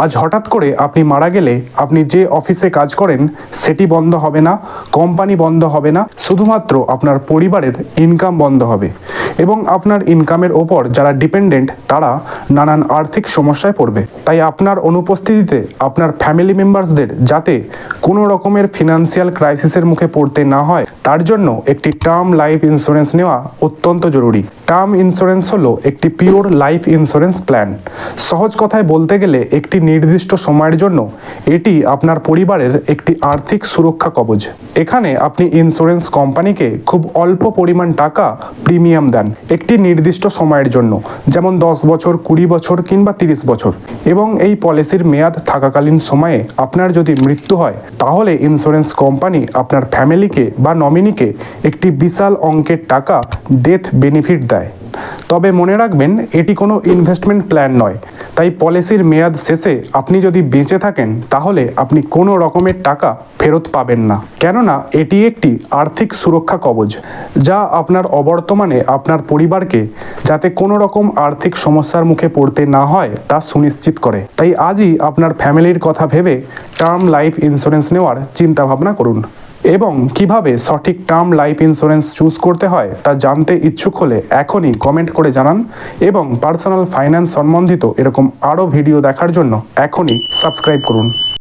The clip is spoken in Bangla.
আজ হঠাৎ করে আপনি মারা গেলে আপনি যে অফিসে কাজ করেন সেটি বন্ধ হবে না, কোম্পানি বন্ধ হবে না, শুধুমাত্র আপনার পরিবারের ইনকাম বন্ধ হবে এবং আপনার ইনকামের ওপর যারা ডিপেন্ডেন্ট তারা নানান আর্থিক সমস্যায় পড়বে। তাই আপনার অনুপস্থিতিতে আপনার ফ্যামিলি মেম্বার্সদের যাতে কোনো রকমের ফিনান্সিয়াল ক্রাইসিসের মুখে পড়তে না হয় তার জন্য একটি টার্ম লাইফ ইন্স্যুরেন্স নেওয়া অত্যন্ত জরুরি। টার্ম ইন্স্যুরেন্স হলো একটি পিওর লাইফ ইন্স্যুরেন্স প্ল্যান। সহজ কথায় বলতে গেলে একটি নির্দিষ্ট সময়ের জন্য এটি আপনার পরিবারের একটি আর্থিক সুরক্ষা কবচ। এখানে আপনি ইন্স্যুরেন্স কোম্পানিকে খুব অল্প পরিমাণ টাকা প্রিমিয়াম দেন একটি নির্দিষ্ট সময়ের জন্য, যেমন 10 বছর, 20 বছর কিংবা 30 বছর, এবং এই পলিসির মেয়াদ থাকাকালীন সময়ে আপনার যদি মৃত্যু হয় তাহলে ইন্স্যুরেন্স কোম্পানি আপনার ফ্যামিলিকে বা নমিনিকে একটি বিশাল অঙ্কের টাকা ডেথ বেনিফিট দেয়। তবে মনে রাখবেন এটি কোনো ইনভেস্টমেন্ট প্ল্যান নয়, তাই পলিসির মেয়াদ শেষে আপনি যদি বেঁচে থাকেন তাহলে আপনি কোনো রকমের টাকা ফেরত পাবেন না, কেননা এটি একটি আর্থিক সুরক্ষা কবচ যা আপনার অবর্তমানে আপনার পরিবারকে যাতে কোনো রকম আর্থিক সমস্যার মুখে পড়তে না হয় তা সুনিশ্চিত করে। তাই আজই আপনার ফ্যামিলির কথা ভেবে টার্ম লাইফ ইন্স্যুরেন্স নেওয়ার চিন্তাভাবনা করুন এবং কিভাবে সঠিক টার্ম লাইফ ইন্স্যুরেন্স চুজ করতে হয় তা জানতে ইচ্ছুক হলে এখনই কমেন্ট করে জানান এবং পার্সোনাল ফাইন্যান্স সম্বন্ধিত এরকম আরও ভিডিও দেখার জন্য এখনই সাবস্ক্রাইব করুন।